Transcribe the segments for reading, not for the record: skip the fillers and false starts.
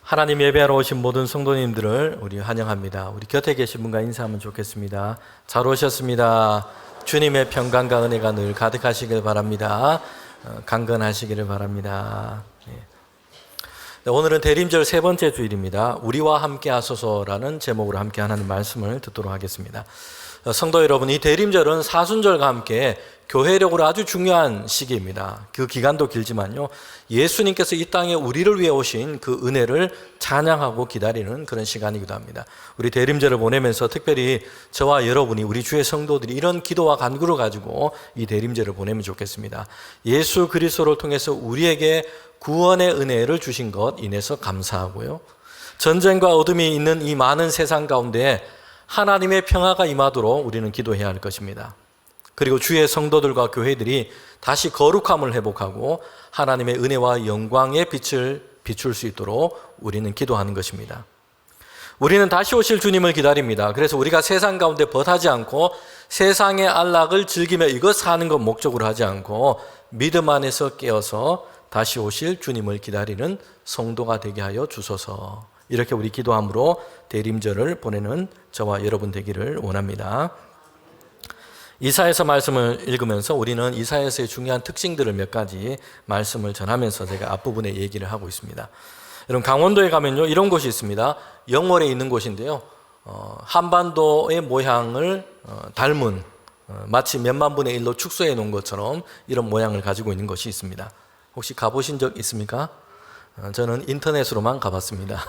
하나님 예배하러 오신 모든 성도님들을 우리 환영합니다. 우리 곁에 계신 분과 인사하면 좋겠습니다. 잘 오셨습니다. 주님의 평강과 은혜가 늘 가득하시길 바랍니다. 강건하시기를 바랍니다. 오늘은 대림절 세 번째 주일입니다. 우리와 함께 하소서라는 제목으로 함께 하나님 말씀을 듣도록 하겠습니다. 성도 여러분, 이 대림절은 사순절과 함께 교회력으로 아주 중요한 시기입니다. 그 기간도 길지만요, 예수님께서 이 땅에 우리를 위해 오신 그 은혜를 찬양하고 기다리는 그런 시간이기도 합니다. 우리 대림절을 보내면서 특별히 저와 여러분이, 우리 주의 성도들이 이런 기도와 간구를 가지고 이 대림절을 보내면 좋겠습니다. 예수 그리스도를 통해서 우리에게 구원의 은혜를 주신 것 인해서 감사하고요, 전쟁과 어둠이 있는 이 많은 세상 가운데 하나님의 평화가 임하도록 우리는 기도해야 할 것입니다. 그리고 주의 성도들과 교회들이 다시 거룩함을 회복하고 하나님의 은혜와 영광의 빛을 비출 수 있도록 우리는 기도하는 것입니다. 우리는 다시 오실 주님을 기다립니다. 그래서 우리가 세상 가운데 벗하지 않고 세상의 안락을 즐기며 이것 사는 것 목적으로 하지 않고 믿음 안에서 깨어서 다시 오실 주님을 기다리는 성도가 되게 하여 주소서. 이렇게 우리 기도함으로 대림절을 보내는 저와 여러분 되기를 원합니다. 이사야서 말씀을 읽으면서 우리는 이사야서의 중요한 특징들을 몇 가지 말씀을 전하면서 제가 앞부분에 얘기를 하고 있습니다. 여러분, 강원도에 가면요, 이런 곳이 있습니다. 영월에 있는 곳인데요, 한반도의 모양을 닮은, 마치 몇만 분의 일로 축소해 놓은 것처럼 이런 모양을 가지고 있는 것이 있습니다. 혹시 가보신 적 있습니까? 저는 인터넷으로만 가봤습니다.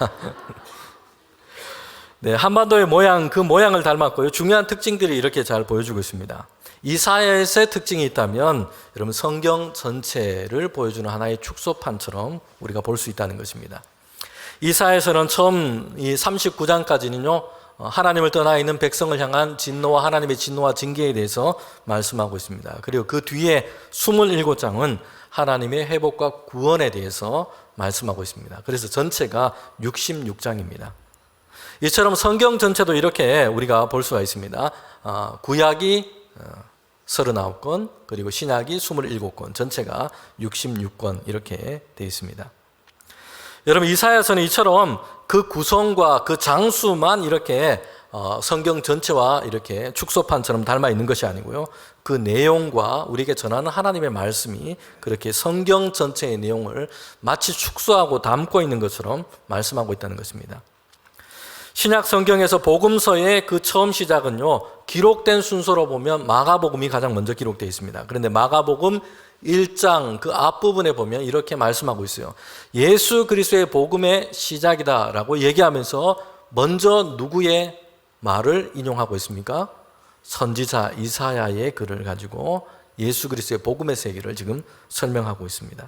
네, 한반도의 모양, 그 모양을 닮았고요, 중요한 특징들이 이렇게 잘 보여주고 있습니다. 이사야서의 특징이 있다면 여러분, 성경 전체를 보여주는 하나의 축소판처럼 우리가 볼 수 있다는 것입니다. 이사야서는 처음 이 39장까지는요 하나님을 떠나 있는 백성을 향한 진노와 하나님의 진노와 징계에 대해서 말씀하고 있습니다. 그리고 그 뒤에 27장은 하나님의 회복과 구원에 대해서 말씀하고 있습니다. 그래서 전체가 66장입니다. 이처럼 성경 전체도 이렇게 우리가 볼 수가 있습니다. 구약이 39권, 그리고 신약이 27권, 전체가 66권 이렇게 되어 있습니다. 여러분, 이사야서는 이처럼 그 구성과 그 장수만 이렇게 성경 전체와 이렇게 축소판처럼 닮아 있는 것이 아니고요, 그 내용과 우리에게 전하는 하나님의 말씀이 그렇게 성경 전체의 내용을 마치 축소하고 담고 있는 것처럼 말씀하고 있다는 것입니다. 신약 성경에서 복음서의 그 처음 시작은요, 기록된 순서로 보면 마가복음이 가장 먼저 기록되어 있습니다. 그런데 마가복음 1장 그 앞부분에 보면 이렇게 말씀하고 있어요. 예수 그리스도의 복음의 시작이다라고 얘기하면서 먼저 누구의 말을 인용하고 있습니까? 선지자 이사야의 글을 가지고 예수 그리스도의 복음의 세계를 지금 설명하고 있습니다.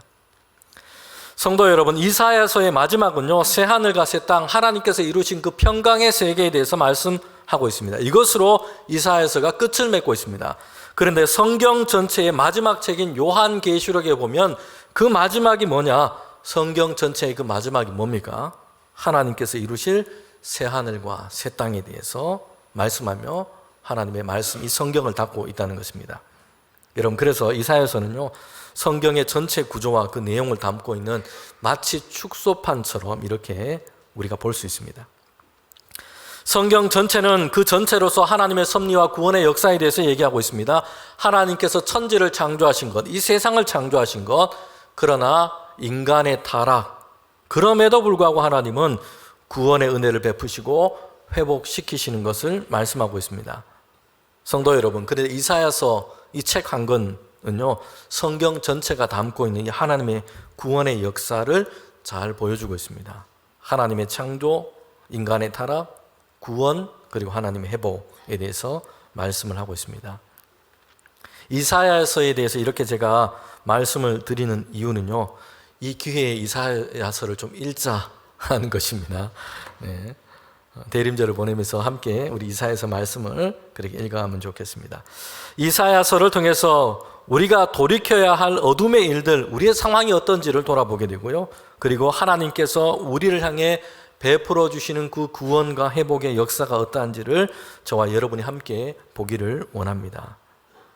성도 여러분, 이사야서의 마지막은요, 새하늘과 새 땅, 하나님께서 이루신 그 평강의 세계에 대해서 말씀하고 있습니다. 이것으로 이사야서가 끝을 맺고 있습니다. 그런데 성경 전체의 마지막 책인 요한계시록에 보면 그 마지막이 뭐냐? 성경 전체의 그 마지막이 뭡니까? 하나님께서 이루실 새하늘과 새 땅에 대해서 말씀하며 하나님의 말씀, 이 성경을 닫고 있다는 것입니다. 여러분, 그래서 이사야서는요, 성경의 전체 구조와 그 내용을 담고 있는 마치 축소판처럼 이렇게 우리가 볼 수 있습니다. 성경 전체는 그 전체로서 하나님의 섭리와 구원의 역사에 대해서 얘기하고 있습니다. 하나님께서 천지를 창조하신 것, 이 세상을 창조하신 것, 그러나 인간의 타락, 그럼에도 불구하고 하나님은 구원의 은혜를 베푸시고 회복시키시는 것을 말씀하고 있습니다. 성도 여러분, 그런데 이사야서 이 책 한 권은요, 성경 전체가 담고 있는 이 하나님의 구원의 역사를 잘 보여주고 있습니다. 하나님의 창조, 인간의 타락, 구원, 그리고 하나님의 회복에 대해서 말씀을 하고 있습니다. 이사야서에 대해서 이렇게 제가 말씀을 드리는 이유는요, 이 기회에 이사야서를 좀 읽자 하는 것입니다. 네. 대림절을 보내면서 함께 우리 이사야서 말씀을 그렇게 읽어가면 좋겠습니다. 이사야서를 통해서 우리가 돌이켜야 할 어둠의 일들, 우리의 상황이 어떤지를 돌아보게 되고요, 그리고 하나님께서 우리를 향해 베풀어 주시는 그 구원과 회복의 역사가 어떠한지를 저와 여러분이 함께 보기를 원합니다.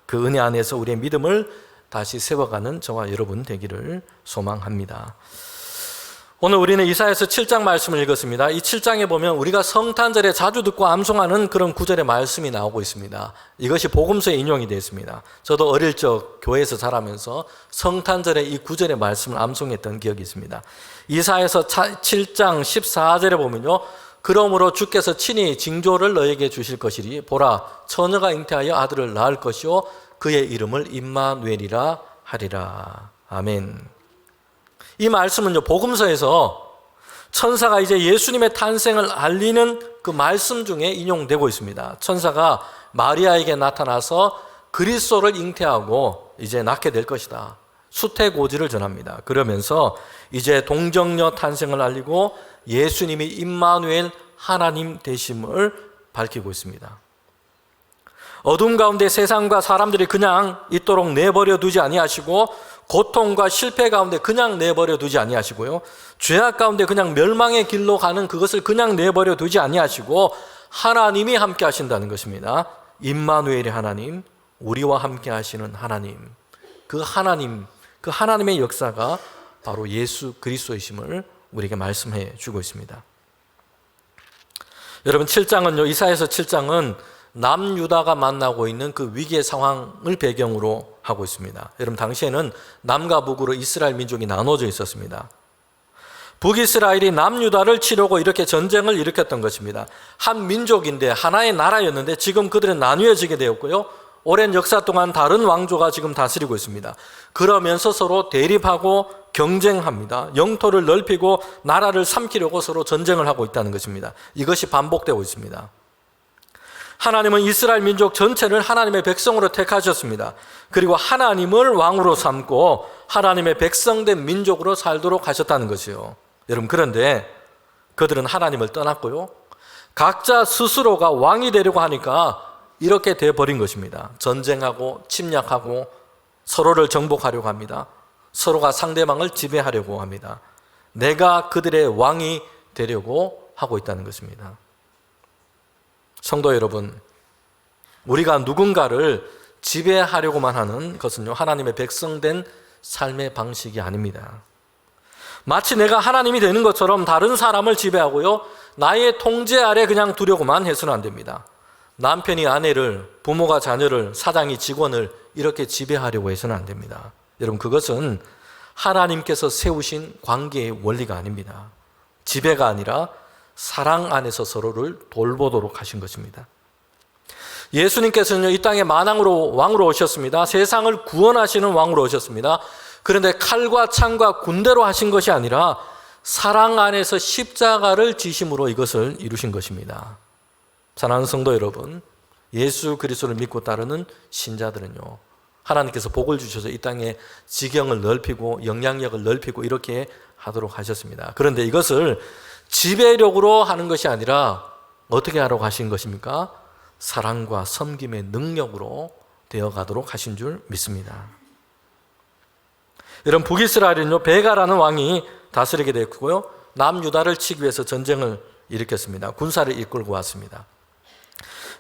그 은혜 안에서 우리의 믿음을 다시 세워가는 저와 여러분 되기를 소망합니다. 오늘 우리는 이사야서 7장 말씀을 읽었습니다. 이 7장에 보면 우리가 성탄절에 자주 듣고 암송하는 그런 구절의 말씀이 나오고 있습니다. 이것이 복음서에 인용이 되어 있습니다. 저도 어릴 적 교회에서 자라면서 성탄절에 이 구절의 말씀을 암송했던 기억이 있습니다. 이사야서 7장 14절에 보면요, 그러므로 주께서 친히 징조를 너에게 주실 것이리 보라 처녀가 잉태하여 아들을 낳을 것이요 그의 이름을 임마누엘이라 하리라. 아멘. 이 말씀은요, 복음서에서 천사가 이제 예수님의 탄생을 알리는 그 말씀 중에 인용되고 있습니다. 천사가 마리아에게 나타나서 그리스도를 잉태하고 이제 낳게 될 것이다. 수태고지를 전합니다. 그러면서 이제 동정녀 탄생을 알리고 예수님이 임마누엘 하나님 되심을 밝히고 있습니다. 어둠 가운데 세상과 사람들이 그냥 있도록 내버려 두지 아니하시고 고통과 실패 가운데 그냥 내버려 두지 아니하시고요, 죄악 가운데 그냥 멸망의 길로 가는 그것을 그냥 내버려 두지 아니하시고 하나님이 함께 하신다는 것입니다. 임마누엘의 하나님, 우리와 함께 하시는 하나님, 그 하나님의 역사가 바로 예수 그리스도이심을 우리에게 말씀해 주고 있습니다. 여러분, 7장은요, 이사야서 7장은 남유다가 만나고 있는 그 위기의 상황을 배경으로 하고 있습니다. 여러분, 당시에는 남과 북으로 이스라엘 민족이 나눠져 있었습니다. 북이스라엘이 남유다를 치려고 이렇게 전쟁을 일으켰던 것입니다. 한 민족인데 하나의 나라였는데 지금 그들은 나뉘어지게 되었고요, 오랜 역사 동안 다른 왕조가 지금 다스리고 있습니다. 그러면서 서로 대립하고 경쟁합니다. 영토를 넓히고 나라를 삼키려고 서로 전쟁을 하고 있다는 것입니다. 이것이 반복되고 있습니다. 하나님은 이스라엘 민족 전체를 하나님의 백성으로 택하셨습니다. 그리고 하나님을 왕으로 삼고 하나님의 백성된 민족으로 살도록 하셨다는 것이요. 여러분, 그런데 그들은 하나님을 떠났고요, 각자 스스로가 왕이 되려고 하니까 이렇게 돼버린 것입니다. 전쟁하고 침략하고 서로를 정복하려고 합니다. 서로가 상대방을 지배하려고 합니다. 내가 그들의 왕이 되려고 하고 있다는 것입니다. 성도 여러분, 우리가 누군가를 지배하려고만 하는 것은요, 하나님의 백성된 삶의 방식이 아닙니다. 마치 내가 하나님이 되는 것처럼 다른 사람을 지배하고요, 나의 통제 아래 그냥 두려고만 해서는 안 됩니다. 남편이 아내를, 부모가 자녀를, 사장이 직원을 이렇게 지배하려고 해서는 안 됩니다. 여러분, 그것은 하나님께서 세우신 관계의 원리가 아닙니다. 지배가 아니라 사랑 안에서 서로를 돌보도록 하신 것입니다. 예수님께서는 이 땅에 왕으로 오셨습니다. 세상을 구원하시는 왕으로 오셨습니다. 그런데 칼과 창과 군대로 하신 것이 아니라 사랑 안에서 십자가를 지심으로 이것을 이루신 것입니다. 사랑하는 성도 여러분, 예수 그리스도를 믿고 따르는 신자들은요, 하나님께서 복을 주셔서 이 땅에 지경을 넓히고 영향력을 넓히고 이렇게 하도록 하셨습니다. 그런데 이것을 지배력으로 하는 것이 아니라 어떻게 하라고 하신 것입니까? 사랑과 섬김의 능력으로 되어가도록 하신 줄 믿습니다. 여러분, 북이스라엘은요, 베가라는 왕이 다스리게 됐고요, 남유다를 치기 위해서 전쟁을 일으켰습니다. 군사를 이끌고 왔습니다.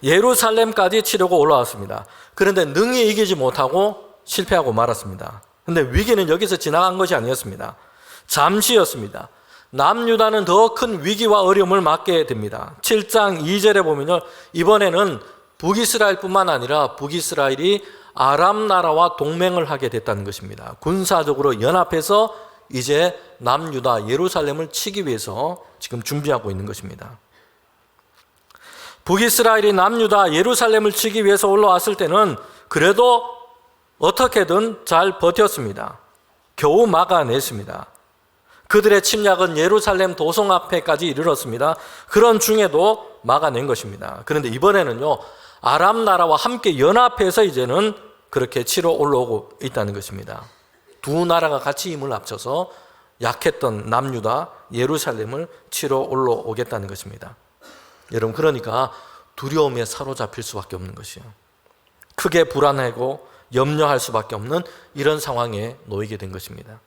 예루살렘까지 치려고 올라왔습니다. 그런데 능히 이기지 못하고 실패하고 말았습니다. 그런데 위기는 여기서 지나간 것이 아니었습니다. 잠시였습니다. 남유다는 더 큰 위기와 어려움을 맞게 됩니다. 7장 2절에 보면요, 이번에는 북이스라엘뿐만 아니라 북이스라엘이 아람 나라와 동맹을 하게 됐다는 것입니다. 군사적으로 연합해서 이제 남유다 예루살렘을 치기 위해서 지금 준비하고 있는 것입니다. 북이스라엘이 남유다 예루살렘을 치기 위해서 올라왔을 때는 그래도 어떻게든 잘 버텼습니다. 겨우 막아냈습니다. 그들의 침략은 예루살렘 도성 앞에까지 이르렀습니다. 그런 중에도 막아낸 것입니다. 그런데 이번에는요, 아람 나라와 함께 연합해서 이제는 그렇게 치러 올라오고 있다는 것입니다. 두 나라가 같이 힘을 합쳐서 약했던 남유다 예루살렘을 치러 올라오겠다는 것입니다. 여러분, 그러니까 두려움에 사로잡힐 수밖에 없는 것이요, 크게 불안하고 염려할 수밖에 없는 이런 상황에 놓이게 된 것입니다.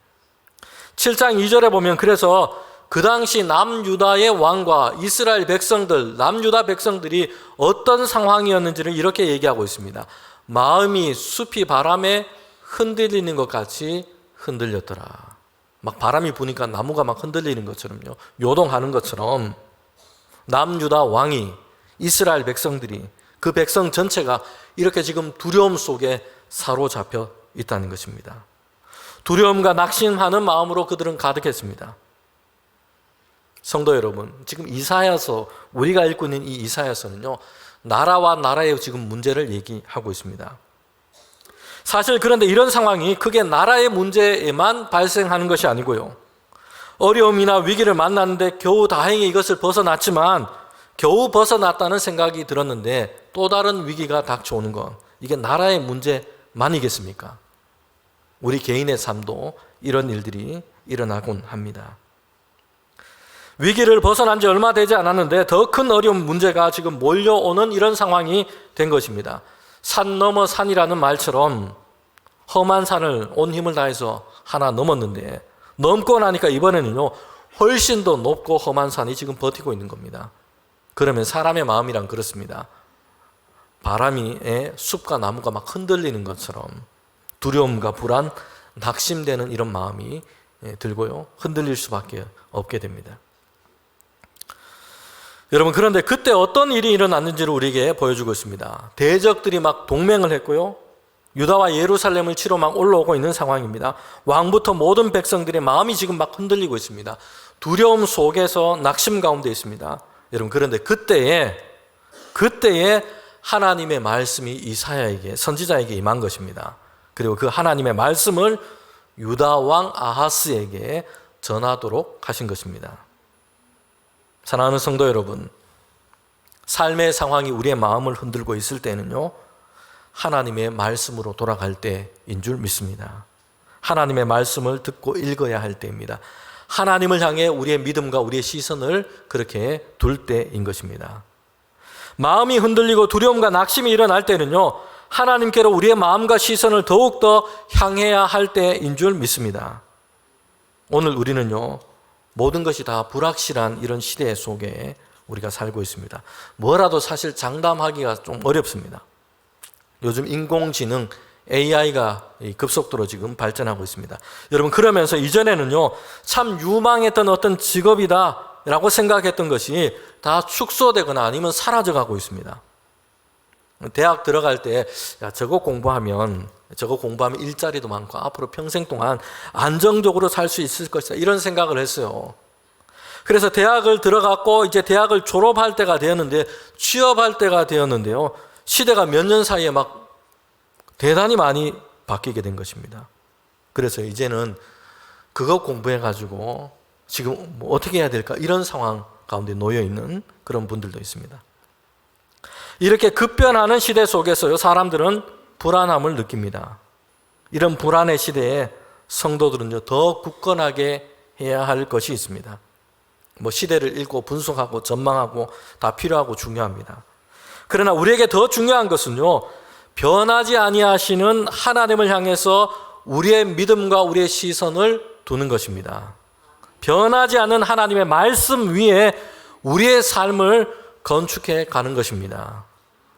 7장 2절에 보면 그래서 그 당시 남유다의 왕과 이스라엘 백성들, 남유다 백성들이 어떤 상황이었는지를 이렇게 얘기하고 있습니다. 마음이 숲이 바람에 흔들리는 것 같이 흔들렸더라. 막 바람이 부니까 나무가 막 흔들리는 것처럼요. 요동하는 것처럼 남유다 왕이, 이스라엘 백성들이, 그 백성 전체가 이렇게 지금 두려움 속에 사로잡혀 있다는 것입니다. 두려움과 낙심하는 마음으로 그들은 가득했습니다. 성도 여러분, 지금 이사야서, 우리가 읽고 있는 이 이사야서는요, 나라와 나라의 지금 문제를 얘기하고 있습니다. 사실 그런데 이런 상황이 크게 나라의 문제에만 발생하는 것이 아니고요, 어려움이나 위기를 만났는데 겨우 다행히 이것을 벗어났지만, 겨우 벗어났다는 생각이 들었는데 또 다른 위기가 닥쳐오는 것, 이게 나라의 문제만이겠습니까? 우리 개인의 삶도 이런 일들이 일어나곤 합니다. 위기를 벗어난 지 얼마 되지 않았는데 더 큰 어려운 문제가 지금 몰려오는 이런 상황이 된 것입니다. 산 넘어 산이라는 말처럼 험한 산을 온 힘을 다해서 하나 넘었는데, 넘고 나니까 이번에는요, 훨씬 더 높고 험한 산이 지금 버티고 있는 겁니다. 그러면 사람의 마음이란 그렇습니다. 바람에 숲과 나무가 막 흔들리는 것처럼 두려움과 불안, 낙심되는 이런 마음이 들고요, 흔들릴 수밖에 없게 됩니다. 여러분, 그런데 그때 어떤 일이 일어났는지를 우리에게 보여주고 있습니다. 대적들이 막 동맹을 했고요, 유다와 예루살렘을 치러 막 올라오고 있는 상황입니다. 왕부터 모든 백성들의 마음이 지금 막 흔들리고 있습니다. 두려움 속에서 낙심 가운데 있습니다. 여러분, 그런데 그때에 하나님의 말씀이 이사야에게, 선지자에게 임한 것입니다. 그리고 그 하나님의 말씀을 유다 왕 아하스에게 전하도록 하신 것입니다. 사랑하는 성도 여러분, 삶의 상황이 우리의 마음을 흔들고 있을 때는요, 하나님의 말씀으로 돌아갈 때인 줄 믿습니다. 하나님의 말씀을 듣고 읽어야 할 때입니다. 하나님을 향해 우리의 믿음과 우리의 시선을 그렇게 둘 때인 것입니다. 마음이 흔들리고 두려움과 낙심이 일어날 때는요, 하나님께로 우리의 마음과 시선을 더욱더 향해야 할 때인 줄 믿습니다. 오늘 우리는요, 모든 것이 다 불확실한 이런 시대 속에 우리가 살고 있습니다. 뭐라도 사실 장담하기가 좀 어렵습니다. 요즘 인공지능 AI가 급속도로 지금 발전하고 있습니다. 여러분, 그러면서 이전에는요, 참 유망했던 어떤 직업이다 라고 생각했던 것이 다 축소되거나 아니면 사라져가고 있습니다. 대학 들어갈 때 저거 공부하면 일자리도 많고 앞으로 평생 동안 안정적으로 살 수 있을 것이다, 이런 생각을 했어요. 그래서 대학을 들어갔고 이제 대학을 졸업할 때가 되었는데, 취업할 때가 되었는데요, 시대가 몇 년 사이에 막 대단히 많이 바뀌게 된 것입니다. 그래서 이제는 그거 공부해가지고 지금 뭐 어떻게 해야 될까, 이런 상황 가운데 놓여 있는 그런 분들도 있습니다. 이렇게 급변하는 시대 속에서요, 사람들은 불안함을 느낍니다. 이런 불안의 시대에 성도들은요, 더 굳건하게 해야 할 것이 있습니다. 뭐 시대를 읽고 분석하고 전망하고 다 필요하고 중요합니다. 그러나 우리에게 더 중요한 것은요, 변하지 아니하시는 하나님을 향해서 우리의 믿음과 우리의 시선을 두는 것입니다. 변하지 않는 하나님의 말씀 위에 우리의 삶을 건축해 가는 것입니다.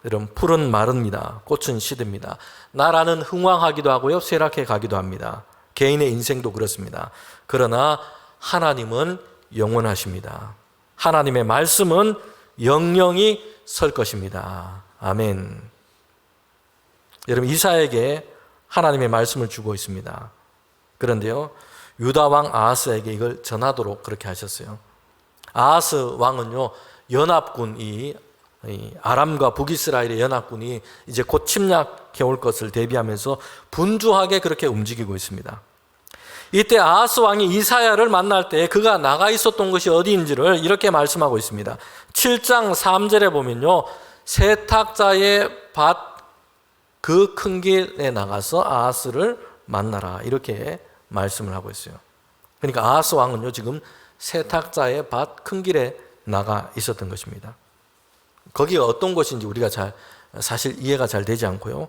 여러분, 풀은 마릅니다. 꽃은 시듭니다. 나라는 흥왕하기도 하고요, 쇠락해 가기도 합니다. 개인의 인생도 그렇습니다. 그러나 하나님은 영원하십니다. 하나님의 말씀은 영영이 설 것입니다. 아멘. 여러분, 이사야에게 하나님의 말씀을 주고 있습니다. 그런데요, 유다 왕 아하스에게 이걸 전하도록 그렇게 하셨어요. 아하스 왕은요, 연합군이, 아람과 북이스라엘의 연합군이 이제 곧 침략해 올 것을 대비하면서 분주하게 그렇게 움직이고 있습니다. 이때 아하스 왕이 이사야를 만날 때 그가 나가 있었던 것이 어디인지를 이렇게 말씀하고 있습니다. 7장 3절에 보면요, 세탁자의 밭 그 큰 길에 나가서 아하스를 만나라, 이렇게 말씀을 하고 있어요. 그러니까 아하스 왕은요, 지금 세탁자의 밭 큰 길에 나가 있었던 것입니다. 거기가 어떤 곳인지 우리가 사실 이해가 잘 되지 않고요.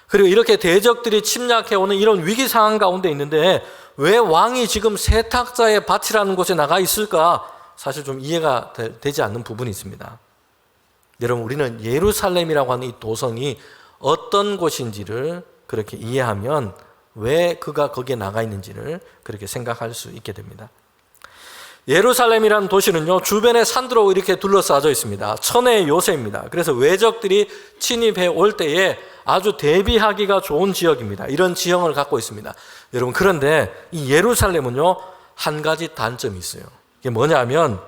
그리고 이렇게 대적들이 침략해오는 이런 위기 상황 가운데 있는데 왜 왕이 지금 세탁자의 밭이라는 곳에 나가 있을까? 사실 좀 이해가 되지 않는 부분이 있습니다. 여러분, 우리는 예루살렘이라고 하는 이 도성이 어떤 곳인지를 그렇게 이해하면 왜 그가 거기에 나가 있는지를 그렇게 생각할 수 있게 됩니다. 예루살렘이라는 도시는요, 주변에 산들로 이렇게 둘러싸여 있습니다. 천혜의 요새입니다. 그래서 외적들이 침입해 올 때에 아주 대비하기가 좋은 지역입니다. 이런 지형을 갖고 있습니다. 여러분, 그런데 이 예루살렘은요, 한 가지 단점이 있어요. 이게 뭐냐면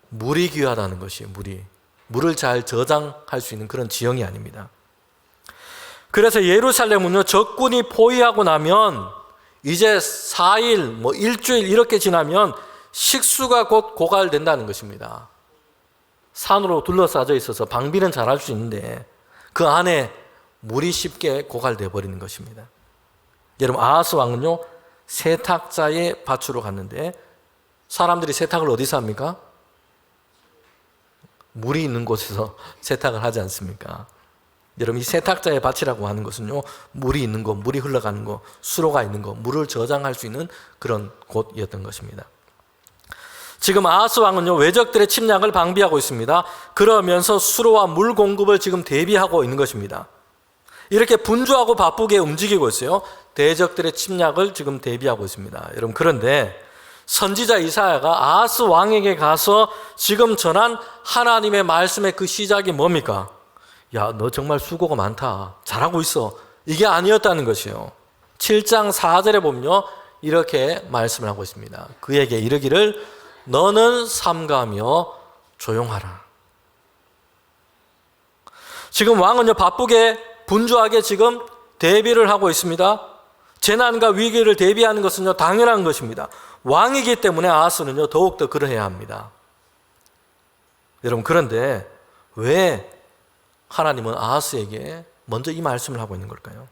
물이 귀하다는 것이에요. 물을 잘 저장할 수 있는 그런 지형이 아닙니다. 그래서 예루살렘은요, 적군이 포위하고 나면 이제 4일, 일주일 이렇게 지나면 식수가 곧 고갈된다는 것입니다. 산으로 둘러싸여 있어서 방비는 잘할 수 있는데 그 안에 물이 쉽게 고갈돼 버리는 것입니다. 여러분, 아하스 왕은요, 세탁자의 밭으로 갔는데 사람들이 세탁을 어디서 합니까? 물이 있는 곳에서 세탁을 하지 않습니까? 여러분, 이 세탁자의 밭이라고 하는 것은요, 물이 있는 곳, 물이 흘러가는 곳, 수로가 있는 곳, 물을 저장할 수 있는 그런 곳이었던 것입니다. 지금 아하스 왕은요, 외적들의 침략을 방비하고 있습니다. 그러면서 수로와 물 공급을 지금 대비하고 있는 것입니다. 이렇게 분주하고 바쁘게 움직이고 있어요. 대적들의 침략을 지금 대비하고 있습니다. 여러분, 그런데 선지자 이사야가 아하스 왕에게 가서 지금 전한 하나님의 말씀의 그 시작이 뭡니까? 야, 너 정말 수고가 많다. 잘하고 있어. 이게 아니었다는 것이요. 7장 4절에 보면요, 이렇게 말씀을 하고 있습니다. 그에게 이르기를 너는 삼가며 조용하라. 지금 왕은요, 바쁘게 분주하게 지금 대비를 하고 있습니다. 재난과 위기를 대비하는 것은요, 당연한 것입니다. 왕이기 때문에 아하스는요, 더욱더 그러해야 합니다. 여러분, 그런데 왜 하나님은 아하스에게 먼저 이 말씀을 하고 있는 걸까요?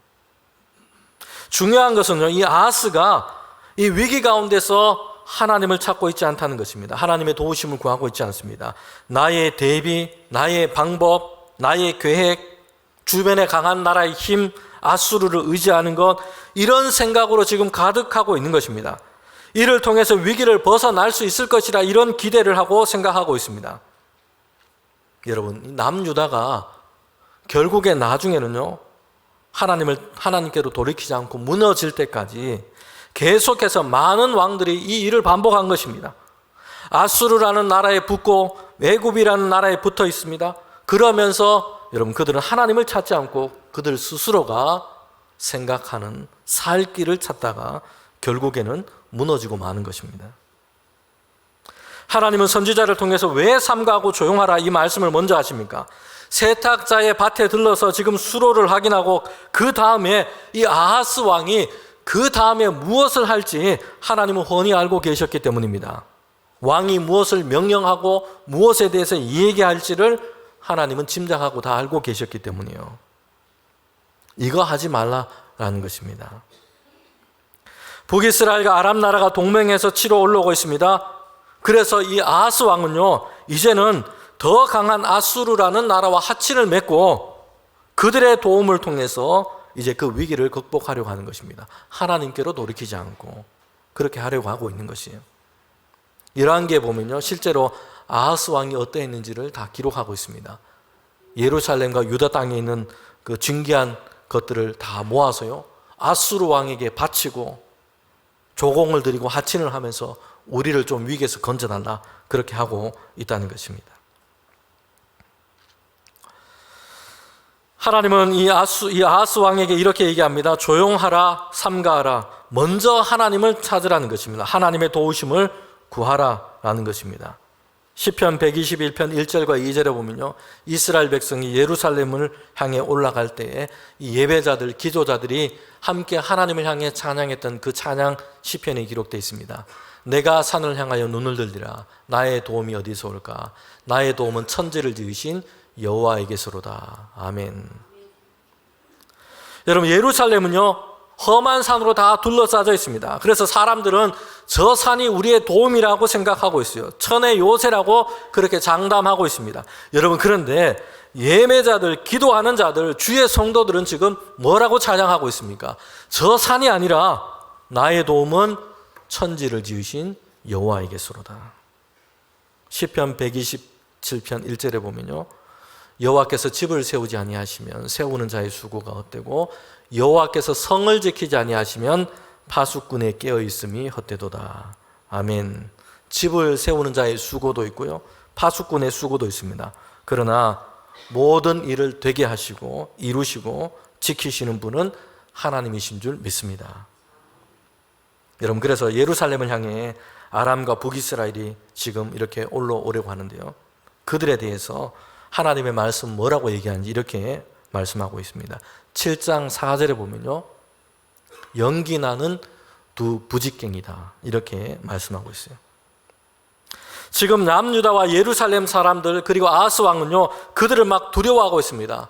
중요한 것은요, 이 아하스가 이 위기 가운데서 하나님을 찾고 있지 않다는 것입니다. 하나님의 도우심을 구하고 있지 않습니다. 나의 대비, 나의 방법, 나의 계획, 주변에 강한 나라의 힘, 아수르를 의지하는 것, 이런 생각으로 지금 가득하고 있는 것입니다. 이를 통해서 위기를 벗어날 수 있을 것이라 이런 기대를 하고 생각하고 있습니다. 여러분, 남유다가 결국에 나중에는요, 하나님께로 돌이키지 않고 무너질 때까지 계속해서 많은 왕들이 이 일을 반복한 것입니다. 아수르라는 나라에 붙고 애굽이라는 나라에 붙어 있습니다. 그러면서 여러분, 그들은 하나님을 찾지 않고 그들 스스로가 생각하는 살 길을 찾다가 결국에는 무너지고 마는 것입니다. 하나님은 선지자를 통해서 왜 삼가하고 조용하라 이 말씀을 먼저 하십니까? 세탁자의 밭에 들러서 지금 수로를 확인하고 그 다음에 이 아하스 왕이 그 다음에 무엇을 할지 하나님은 훤히 알고 계셨기 때문입니다. 왕이 무엇을 명령하고 무엇에 대해서 얘기할지를 하나님은 짐작하고 다 알고 계셨기 때문이에요. 이거 하지 말라라는 것입니다. 북이스라엘과 아람 나라가 동맹해서 치러 올라오고 있습니다. 그래서 이 아하스 왕은요, 이제는 더 강한 아수르라는 나라와 합친을 맺고 그들의 도움을 통해서 이제 그 위기를 극복하려고 하는 것입니다. 하나님께로 돌이키지 않고 그렇게 하려고 하고 있는 것이에요. 이러한 게 보면요, 실제로 아하스 왕이 어떠했는지를 다 기록하고 있습니다. 예루살렘과 유다 땅에 있는 그 진귀한 것들을 다 모아서요, 아수르 왕에게 바치고 조공을 드리고 하친을 하면서 우리를 좀 위기에서 건져달라, 그렇게 하고 있다는 것입니다. 하나님은 이 아하스 왕에게 이렇게 얘기합니다. 조용하라, 삼가하라. 먼저 하나님을 찾으라는 것입니다. 하나님의 도우심을 구하라라는 것입니다. 시편 121편 1절과 2절에 보면요, 이스라엘 백성이 예루살렘을 향해 올라갈 때에 이 예배자들, 기도자들이 함께 하나님을 향해 찬양했던 그 찬양 시편이 기록되어 있습니다. 내가 산을 향하여 눈을 들리라. 나의 도움이 어디서 올까? 나의 도움은 천지를 지으신 여호와에게서로다. 아멘. 여러분, 예루살렘은요, 험한 산으로 다 둘러싸여 있습니다. 그래서 사람들은 저 산이 우리의 도움이라고 생각하고 있어요. 천의 요새라고 그렇게 장담하고 있습니다. 여러분, 그런데 예매자들, 기도하는 자들, 주의 성도들은 지금 뭐라고 찬양하고 있습니까? 저 산이 아니라 나의 도움은 천지를 지으신 여호와에게서로다. 시편 127편 1절에 보면요, 여호와께서 집을 세우지 아니하시면 세우는 자의 수고가 헛되고 여호와께서 성을 지키지 아니하시면 파수꾼의 깨어 있음이 헛되도다. 아멘. 집을 세우는 자의 수고도 있고요, 파수꾼의 수고도 있습니다. 그러나 모든 일을 되게 하시고 이루시고 지키시는 분은 하나님이신 줄 믿습니다. 여러분, 그래서 예루살렘을 향해 아람과 북이스라엘이 지금 이렇게 올라오려고 하는데요, 그들에 대해서 하나님의 말씀 뭐라고 얘기하는지 이렇게 말씀하고 있습니다. 7장 4절에 보면요, 연기나는 두 부직갱이다, 이렇게 말씀하고 있어요. 지금 남유다와 예루살렘 사람들 그리고 아하스 왕은요, 그들을 막 두려워하고 있습니다.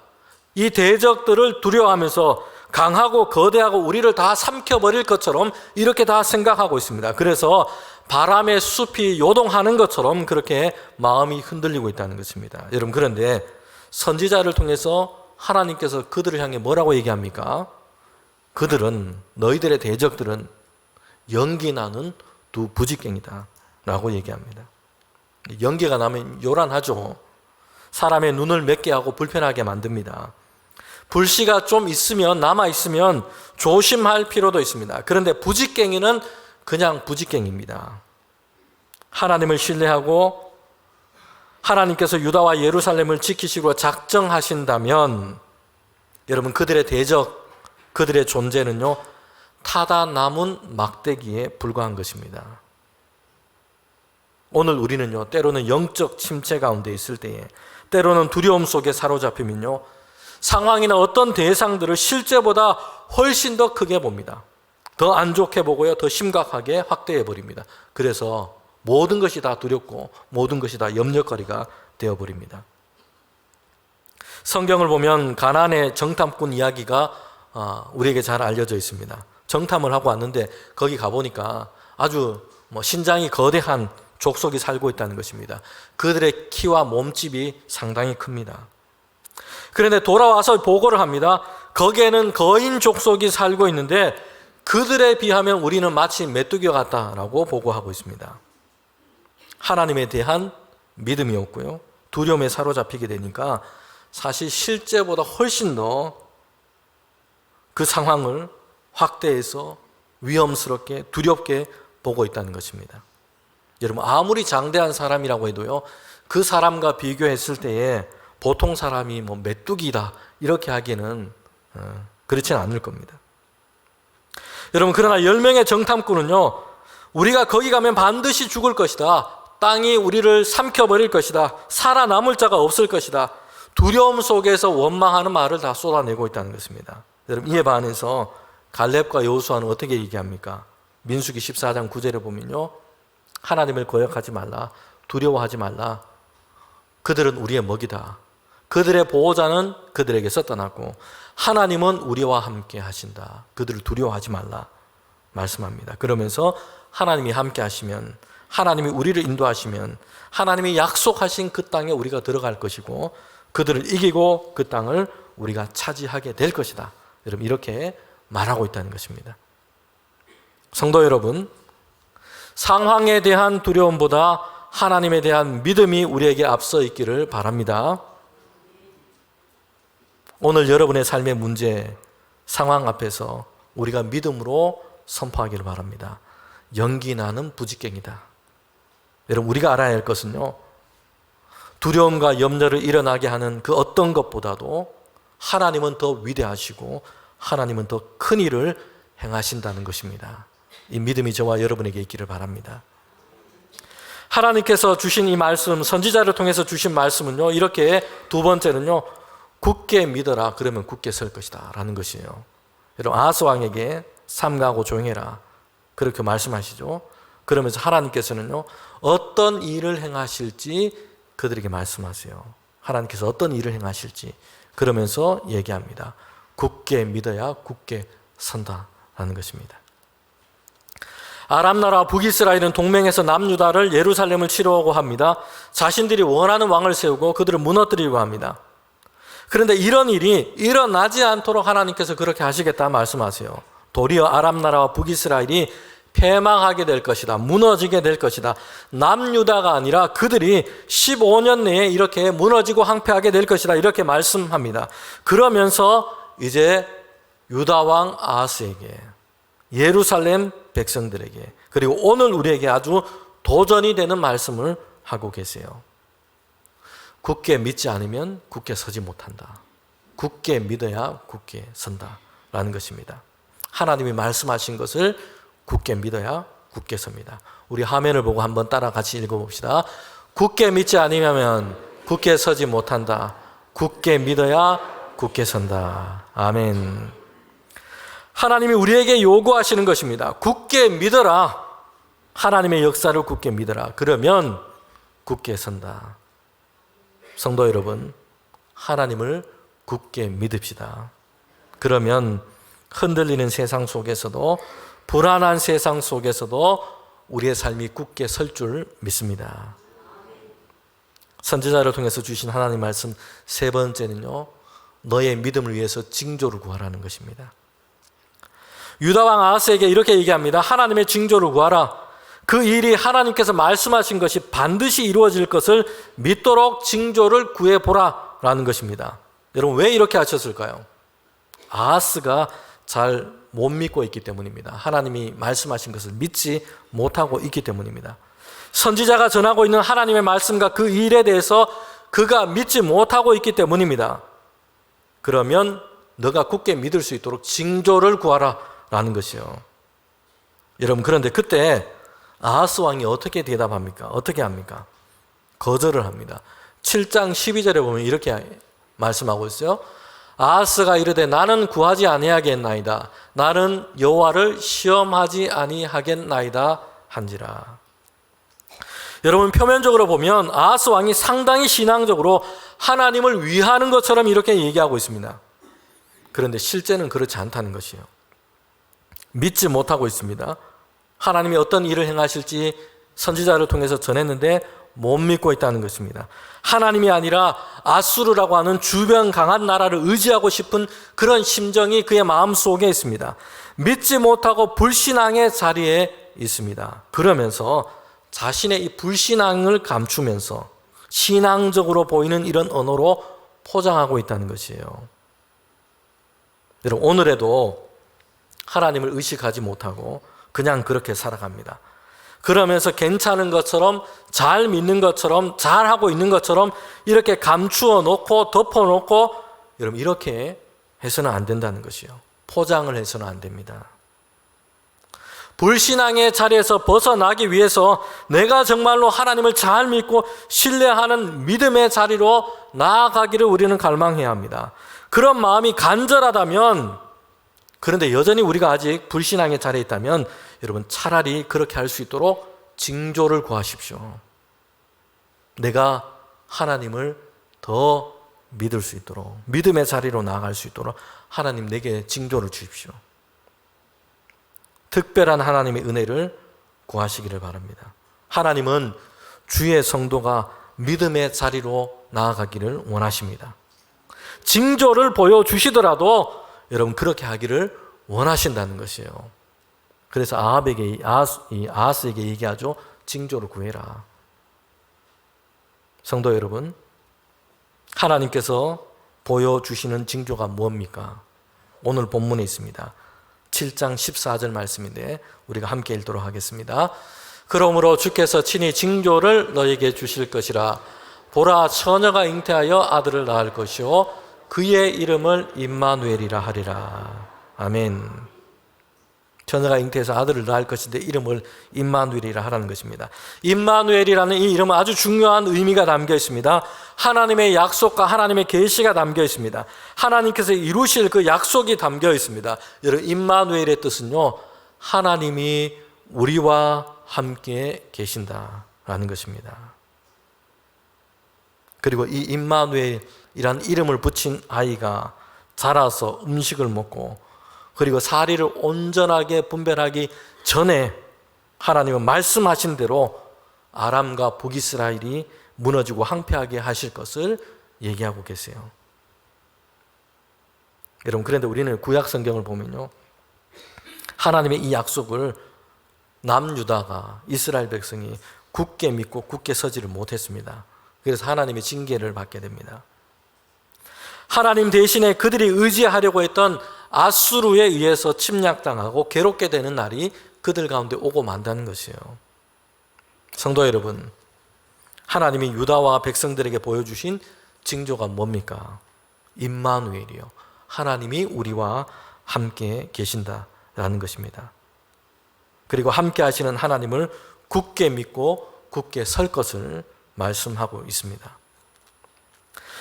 이 대적들을 두려워하면서 강하고 거대하고 우리를 다 삼켜버릴 것처럼 이렇게 다 생각하고 있습니다. 그래서 바람의 숲이 요동하는 것처럼 그렇게 마음이 흔들리고 있다는 것입니다. 여러분, 그런데 선지자를 통해서 하나님께서 그들을 향해 뭐라고 얘기합니까? 그들은, 너희들의 대적들은 연기나는 두 부직갱이다 라고 얘기합니다. 연기가 나면 요란하죠. 사람의 눈을 맵게 하고 불편하게 만듭니다. 불씨가 좀 있으면, 남아있으면 조심할 필요도 있습니다. 그런데 부직갱이는 그냥 부직갱입니다. 하나님을 신뢰하고 하나님께서 유다와 예루살렘을 지키시고 작정하신다면 여러분, 그들의 대적, 그들의 존재는요, 타다 남은 막대기에 불과한 것입니다. 오늘 우리는요, 때로는 영적 침체 가운데 있을 때에, 때로는 두려움 속에 사로잡히면요, 상황이나 어떤 대상들을 실제보다 훨씬 더 크게 봅니다. 더 안 좋게 보고요, 더 심각하게 확대해 버립니다. 그래서 모든 것이 다 두렵고 모든 것이 다 염려거리가 되어버립니다. 성경을 보면 가나안의 정탐꾼 이야기가 우리에게 잘 알려져 있습니다. 정탐을 하고 왔는데 거기 가보니까 아주 신장이 거대한 족속이 살고 있다는 것입니다. 그들의 키와 몸집이 상당히 큽니다. 그런데 돌아와서 보고를 합니다. 거기에는 거인 족속이 살고 있는데 그들에 비하면 우리는 마치 메뚜기와 같다라고 보고하고 있습니다. 하나님에 대한 믿음이 없고요, 두려움에 사로잡히게 되니까 사실 실제보다 훨씬 더 그 상황을 확대해서 위험스럽게, 두렵게 보고 있다는 것입니다. 여러분, 아무리 장대한 사람이라고 해도요, 그 사람과 비교했을 때에 보통 사람이 메뚜기다 이렇게 하기에는 그렇지는 않을 겁니다. 여러분, 그러나 10명의 정탐꾼은요, 우리가 거기 가면 반드시 죽을 것이다, 땅이 우리를 삼켜버릴 것이다, 살아남을 자가 없을 것이다, 두려움 속에서 원망하는 말을 다 쏟아내고 있다는 것입니다. 여러분, 이에 반해서 갈렙과 여호수아는 어떻게 얘기합니까? 민수기 14장 9절에 보면요, 하나님을 거역하지 말라, 두려워하지 말라, 그들은 우리의 먹이다, 그들의 보호자는 그들에게서 떠났고 하나님은 우리와 함께 하신다, 그들을 두려워하지 말라 말씀합니다. 그러면서 하나님이 함께 하시면, 하나님이 우리를 인도하시면 하나님이 약속하신 그 땅에 우리가 들어갈 것이고 그들을 이기고 그 땅을 우리가 차지하게 될 것이다, 여러분, 이렇게 말하고 있다는 것입니다. 성도 여러분, 상황에 대한 두려움보다 하나님에 대한 믿음이 우리에게 앞서 있기를 바랍니다. 오늘 여러분의 삶의 문제, 상황 앞에서 우리가 믿음으로 선포하기를 바랍니다. 연기나는 부직갱이다. 여러분, 우리가 알아야 할 것은요, 두려움과 염려를 일어나게 하는 그 어떤 것보다도 하나님은 더 위대하시고 하나님은 더 큰 일을 행하신다는 것입니다. 이 믿음이 저와 여러분에게 있기를 바랍니다. 하나님께서 주신 이 말씀, 선지자를 통해서 주신 말씀은요, 이렇게 두 번째는요, 굳게 믿어라, 그러면 굳게 설 것이다 라는 것이에요. 여러분, 아하스 왕에게 삼가하고 조용해라, 그렇게 말씀하시죠. 그러면서 하나님께서는요, 어떤 일을 행하실지 그들에게 말씀하세요. 하나님께서 어떤 일을 행하실지 그러면서 얘기합니다. 굳게 믿어야 굳게 선다라는 것입니다. 아람 나라와 북이스라엘은 동맹해서 남유다를, 예루살렘을 치려고 합니다. 자신들이 원하는 왕을 세우고 그들을 무너뜨리려고 합니다. 그런데 이런 일이 일어나지 않도록 하나님께서 그렇게 하시겠다 말씀하세요. 도리어 아람 나라와 북이스라엘이 패망하게 될 것이다. 무너지게 될 것이다. 남유다가 아니라 그들이 15년 내에 이렇게 무너지고 황폐하게 될 것이다. 이렇게 말씀합니다. 그러면서 이제 유다 왕 아하스에게, 예루살렘 백성들에게, 그리고 오늘 우리에게 아주 도전이 되는 말씀을 하고 계세요. 굳게 믿지 않으면 굳게 서지 못한다. 굳게 믿어야 굳게 선다. 라는 것입니다. 하나님이 말씀하신 것을 굳게 믿어야 굳게 섭니다. 우리 화면을 보고 한번 따라 같이 읽어봅시다. 굳게 믿지 않으면 굳게 서지 못한다. 굳게 믿어야 굳게 선다. 아멘. 하나님이 우리에게 요구하시는 것입니다. 굳게 믿어라. 하나님의 역사를 굳게 믿어라. 그러면 굳게 선다. 성도 여러분, 하나님을 굳게 믿읍시다. 그러면 흔들리는 세상 속에서도, 불안한 세상 속에서도 우리의 삶이 굳게 설 줄 믿습니다. 선지자를 통해서 주신 하나님 말씀 세 번째는요, 너의 믿음을 위해서 징조를 구하라는 것입니다. 유다 왕 아하스에게 이렇게 얘기합니다. 하나님의 징조를 구하라. 그 일이 하나님께서 말씀하신 것이 반드시 이루어질 것을 믿도록 징조를 구해보라 라는 것입니다. 여러분, 왜 이렇게 하셨을까요? 아하스가 잘 못 믿고 있기 때문입니다. 하나님이 말씀하신 것을 믿지 못하고 있기 때문입니다. 선지자가 전하고 있는 하나님의 말씀과 그 일에 대해서 그가 믿지 못하고 있기 때문입니다. 그러면 너가 굳게 믿을 수 있도록 징조를 구하라 라는 것이요. 여러분, 그런데 그때 아하스 왕이 어떻게 대답합니까? 어떻게 합니까? 거절을 합니다. 7장 12절에 보면 이렇게 말씀하고 있어요. 아하스가 이르되 나는 구하지 아니하겠나이다. 나는 여호와를 시험하지 아니하겠나이다 한지라. 여러분, 표면적으로 보면 아하스 왕이 상당히 신앙적으로 하나님을 위하는 것처럼 이렇게 얘기하고 있습니다. 그런데 실제는 그렇지 않다는 것이에요. 믿지 못하고 있습니다. 하나님이 어떤 일을 행하실지 선지자를 통해서 전했는데 못 믿고 있다는 것입니다. 하나님이 아니라 아수르라고 하는 주변 강한 나라를 의지하고 싶은 그런 심정이 그의 마음속에 있습니다. 믿지 못하고 불신앙의 자리에 있습니다. 그러면서 자신의 이 불신앙을 감추면서 신앙적으로 보이는 이런 언어로 포장하고 있다는 것이에요. 여러분, 오늘에도 하나님을 의식하지 못하고 그냥 그렇게 살아갑니다. 그러면서 괜찮은 것처럼, 잘 믿는 것처럼, 잘하고 있는 것처럼 이렇게 감추어 놓고 덮어 놓고, 여러분, 이렇게 해서는 안 된다는 것이요. 포장을 해서는 안 됩니다. 불신앙의 자리에서 벗어나기 위해서 내가 정말로 하나님을 잘 믿고 신뢰하는 믿음의 자리로 나아가기를 우리는 갈망해야 합니다. 그런 마음이 간절하다면, 그런데 여전히 우리가 아직 불신앙의 자리에 있다면 여러분, 차라리 그렇게 할 수 있도록 징조를 구하십시오. 내가 하나님을 더 믿을 수 있도록, 믿음의 자리로 나아갈 수 있도록 하나님 내게 징조를 주십시오. 특별한 하나님의 은혜를 구하시기를 바랍니다. 하나님은 주의 성도가 믿음의 자리로 나아가기를 원하십니다. 징조를 보여주시더라도 여러분, 그렇게 하기를 원하신다는 것이에요. 그래서 아하스에게 얘기하죠. 징조를 구해라. 성도 여러분, 하나님께서 보여주시는 징조가 뭡니까? 오늘 본문에 있습니다. 7장 14절 말씀인데 우리가 함께 읽도록 하겠습니다. 그러므로 주께서 친히 징조를 너에게 주실 것이라. 보라, 처녀가 잉태하여 아들을 낳을 것이요 그의 이름을 임마누엘이라 하리라. 아멘. 처녀가 잉태해서 아들을 낳을 것인데 이름을 임마누엘이라 하라는 것입니다. 임마누엘이라는 이 이름은 아주 중요한 의미가 담겨 있습니다. 하나님의 약속과 하나님의 계시가 담겨 있습니다. 하나님께서 이루실 그 약속이 담겨 있습니다. 여러분, 임마누엘의 뜻은요, 하나님이 우리와 함께 계신다라는 것입니다. 그리고 이 임마누엘이라는 이름을 붙인 아이가 자라서 음식을 먹고 그리고 사리를 온전하게 분별하기 전에 하나님은 말씀하신 대로 아람과 북이스라엘이 무너지고 황폐하게 하실 것을 얘기하고 계세요. 여러분, 그런데 우리는 구약 성경을 보면요, 하나님의 이 약속을 남유다가 이스라엘 백성이 굳게 믿고 굳게 서지를 못했습니다. 그래서 하나님의 징계를 받게 됩니다. 하나님 대신에 그들이 의지하려고 했던 아수르에 의해서 침략당하고 괴롭게 되는 날이 그들 가운데 오고 만다는 것이에요. 성도 여러분, 하나님이 유다와 백성들에게 보여주신 징조가 뭡니까? 임마누엘이요. 하나님이 우리와 함께 계신다라는 것입니다. 그리고 함께 하시는 하나님을 굳게 믿고 굳게 설 것을 말씀하고 있습니다.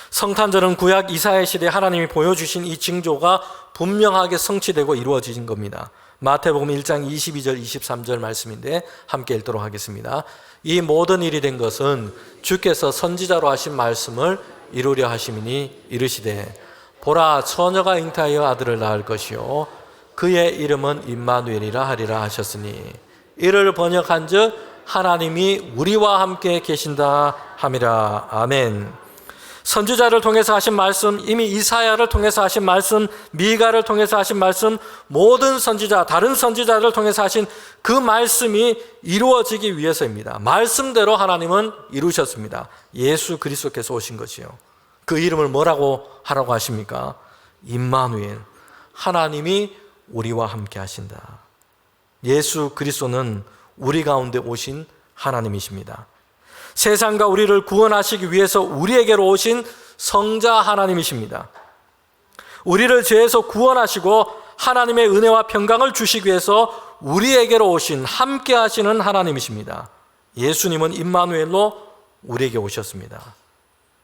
성탄절은 구약 이사야 시대에 하나님이 보여주신 이 징조가 분명하게 성취되고 이루어진 겁니다. 마태복음 1장 22절 23절 말씀인데 함께 읽도록 하겠습니다. 이 모든 일이 된 것은 주께서 선지자로 하신 말씀을 이루려 하심이니 이르시되 보라 처녀가 잉태하여 아들을 낳을 것이요 그의 이름은 임마누엘이라 하리라 하셨으니 이를 번역한즉 하나님이 우리와 함께 계신다 함이라. 아멘. 선지자를 통해서 하신 말씀, 이미 이사야를 통해서 하신 말씀, 미가를 통해서 하신 말씀, 모든 선지자, 다른 선지자를 통해서 하신 그 말씀이 이루어지기 위해서입니다. 말씀대로 하나님은 이루셨습니다. 예수 그리스도께서 오신 것이요. 그 이름을 뭐라고 하라고 하십니까? 임마누엘. 하나님이 우리와 함께 하신다. 예수 그리스도는 우리 가운데 오신 하나님이십니다. 세상과 우리를 구원하시기 위해서 우리에게로 오신 성자 하나님이십니다. 우리를 죄에서 구원하시고 하나님의 은혜와 평강을 주시기 위해서 우리에게로 오신 함께 하시는 하나님이십니다. 예수님은 임마누엘로 우리에게 오셨습니다.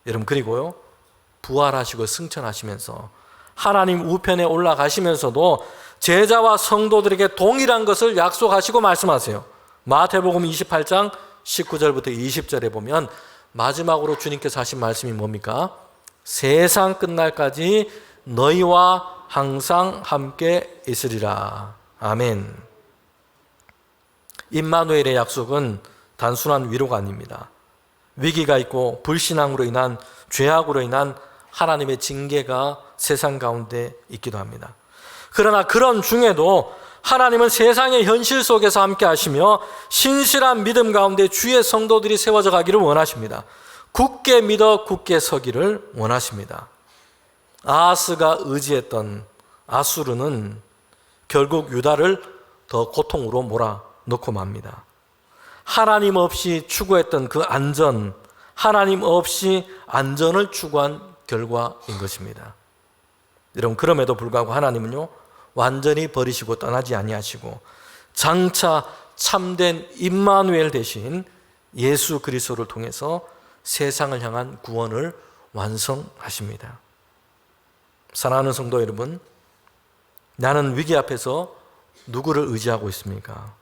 여러분, 그리고요, 부활하시고 승천하시면서 하나님 우편에 올라가시면서도 제자와 성도들에게 동일한 것을 약속하시고 말씀하세요. 마태복음 28장 19절부터 20절에 보면 마지막으로 주님께서 하신 말씀이 뭡니까? 세상 끝날까지 너희와 항상 함께 있으리라. 아멘. 임마누엘의 약속은 단순한 위로가 아닙니다. 위기가 있고 불신앙으로 인한 죄악으로 인한 하나님의 징계가 세상 가운데 있기도 합니다. 그러나 그런 중에도 하나님은 세상의 현실 속에서 함께 하시며 신실한 믿음 가운데 주의 성도들이 세워져 가기를 원하십니다. 굳게 믿어 굳게 서기를 원하십니다. 아하스가 의지했던 아수르는 결국 유다를 더 고통으로 몰아넣고 맙니다. 하나님 없이 추구했던 그 안전, 하나님 없이 안전을 추구한 결과인 것입니다. 여러분, 그럼에도 불구하고 하나님은요, 완전히 버리시고 떠나지 아니하시고 장차 참된 임마누엘 대신 예수 그리스도를 통해서 세상을 향한 구원을 완성하십니다. 사랑하는 성도 여러분, 나는 위기 앞에서 누구를 의지하고 있습니까?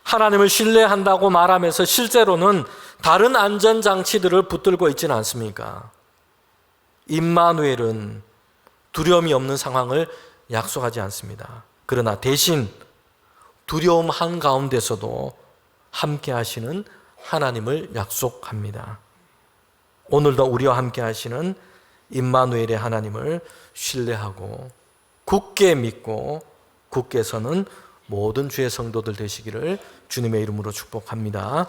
하나님을 신뢰한다고 말하면서 실제로는 다른 안전장치들을 붙들고 있지는 않습니까? 임마누엘은 두려움이 없는 상황을 약속하지 않습니다. 그러나 대신 두려움 한가운데서도 함께 하시는 하나님을 약속합니다. 오늘도 우리와 함께 하시는 임마누엘의 하나님을 신뢰하고 굳게 믿고 굳게 서는 모든 주의 성도들 되시기를 주님의 이름으로 축복합니다.